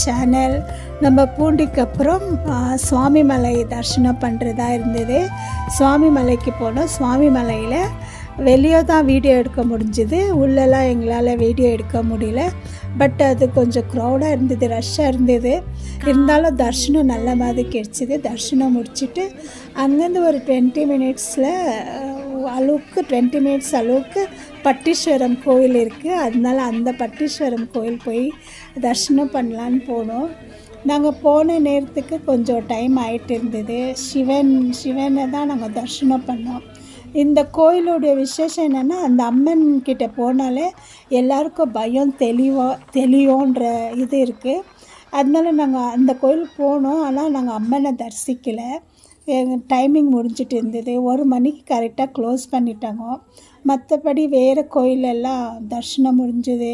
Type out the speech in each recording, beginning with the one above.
Channel. நம்ம பூண்டிக்கு அப்புறம் சுவாமி மலை தரிசனம் பண்ணுறதா இருந்தது. சுவாமி மலைக்கு போனோம். சுவாமி மலையில் வெளியே தான் வீடியோ எடுக்க முடிஞ்சுது, உள்ளெல்லாம் எங்களால் வீடியோ எடுக்க முடியல. பட் அது கொஞ்சம் க்ரௌடாக இருந்தது, ரஷ்ஷாக இருந்தது. இருந்தாலும் தரிசனம் நல்ல மாதிரி கிடச்சிது. தரிசனம் முடிச்சுட்டு அங்கேருந்து ஒரு 20 மினிட்ஸில் அளவுக்கு 20 மினிட்ஸ் அளவுக்கு பட்டீஸ்வரம் கோயில் இருக்குது. அதனால அந்த பட்டீஸ்வரம் கோயில் போய் தரிசனம் பண்ணலான்னு போனோம். நாங்கள் போன நேரத்துக்கு கொஞ்சம் டைம் ஆகிட்டு இருந்தது. சிவனை தான் நாங்கள் தரிசனம் பண்ணோம். இந்த கோயிலுடைய விசேஷம் என்னென்னா, அந்த அம்மன் கிட்ட போனாலே எல்லாருக்கும் பயம் தெளியோன்ற இது இருக்குது. அதனால நாங்கள் அந்த கோயிலுக்கு போனோம். ஆனால் நாங்கள் அம்மனை தரிசிக்கலை. எங்கள் டைமிங் முடிஞ்சிட்டு இருந்தது. 1 மணிக்கு கரெக்டாக க்ளோஸ் பண்ணிட்டாங்க. மற்றபடி வேறு கோயிலெல்லாம் தரிசனம் முடிஞ்சுது.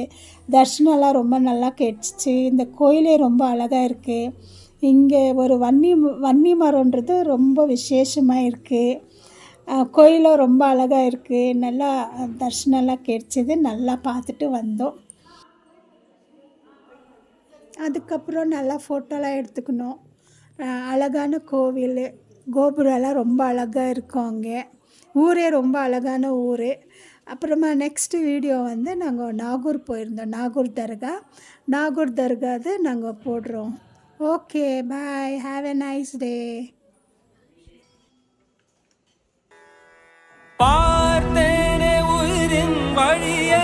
தரிசனம்லாம் ரொம்ப நல்லா கிடச்சிச்சு. இந்த கோயிலே ரொம்ப அழகாக இருக்குது. இங்கே ஒரு வன்னி மரம்ன்றது ரொம்ப விசேஷமாக இருக்குது. கோயிலும் ரொம்ப அழகாக இருக்குது. நல்லா தரிசனம்லாம் கிடச்சிது. நல்லா பார்த்துட்டு வந்தோம். அதுக்கப்புறம் நல்லா ஃபோட்டோலாம் எடுத்துக்கணும். அழகான கோவில், கோபுரம்லாம் ரொம்ப அழகாக இருக்கும். அங்கே ஊரே ரொம்ப அழகான ஊர். அப்புறமா நெக்ஸ்ட்டு வீடியோ வந்து நாங்கள் நாகூர் போயிருந்தோம். நாகூர் தர்கா அது நாங்கள் போடுறோம். Okay, bye, have a nice day. பார்த்தேனே உயிரின் வழியே,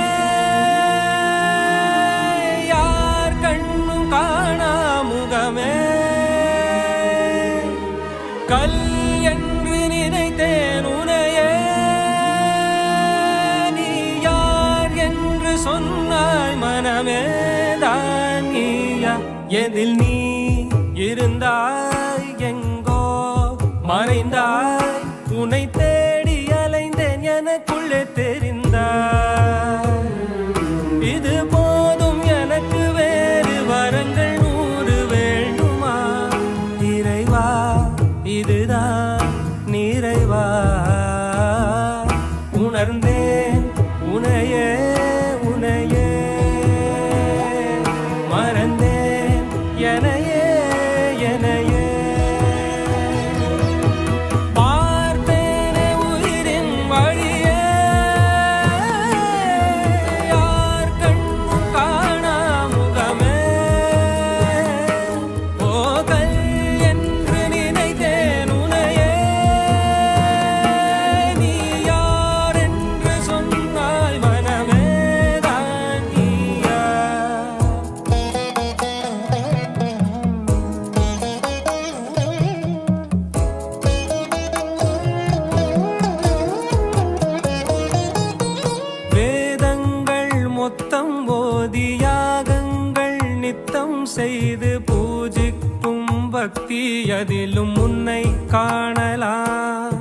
யார் கண்ணும் காணா முகமே, கல் என்று நினைத்தேன் உனையே, நீ யார் என்று சொன்னாய் மனமே தான் நீயா, எதில் நீ இருந்தாய் எங்கோ மறைந்தாய், உனை தேடி அலைந்தேன் எனக்குள்ளே தெரிந்தாய், இது போதும் எனக்கு வேறு வரங்கள் 100 வேண்டுமா, இறைவா இதுதான் நிறைவா, உணர்ந்தேன் உனையே உனையே, மறந்தேன் எனையே எனையே, பார்த்தேனே உயிரின் வழியே, யார் கண்ணும் காணா முகமே, ஓ கல் என்று நினைத்தேன் உனையே, நீ யார் என்று சொன்னாய் மனமே தான் நீயா. வேதங்கள் மொத்தம் ஓதி யாகங்கள் நித்தம் செய்து பூஜிக்கும் பக்தி அதிலும் உன்னை காணலாம்,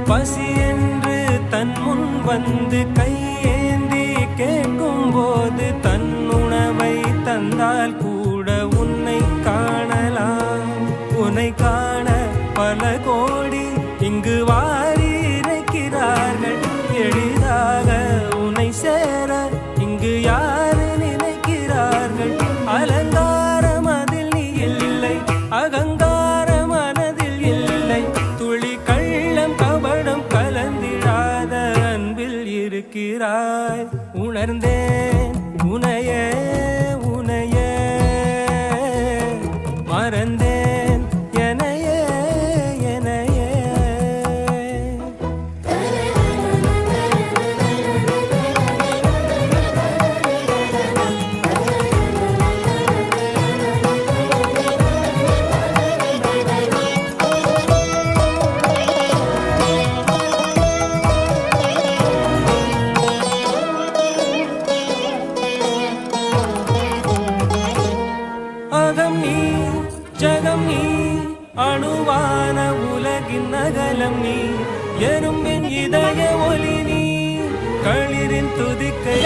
பசி என்று தன் முன் வந்து கையேந்தி கேட்கும் போது தன் உணவை தந்தால் கூட உன்னை காணலாம், உன்னை காண பல கோடி இங்கு வாரி இறைக்கிறார்கள், எளிதாக உன்னை சேர இங்கு யாரு நினைக்கிறார்கள், அலங்காரம் அதில் நீ இல்லை, அகங்கார மனதில் இல்லை, துளி கள்ளம் கபடம் கலந்திடாத அன்பில் இருக்கிறாய், உணர்ந்தேன் உனையே உனையே, மறந்தேன் எனையே எனையே. அகம் நீ ஜகம் நீ, அணுவான உலகின் அகலம் நீ, எறும்பின் இதய ஒளி நீ, களிரின் துதிக்கை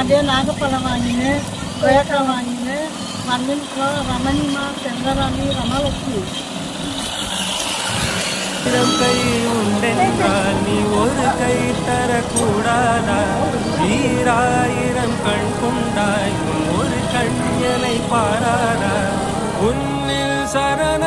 அதே நாகப்பழம் வாங்கினேன், கொயக்காய் வாங்கினேன், மண்ணின்கோ ரமணிமா செங்கராணி ரமாலட்சுமி. கை உண்டென்றால் நீ ஒரு கை தரக்கூடாதா, 1000 கண் கொண்டாய் ஒரு கை கண்யனை பாராத உன்னில் சரண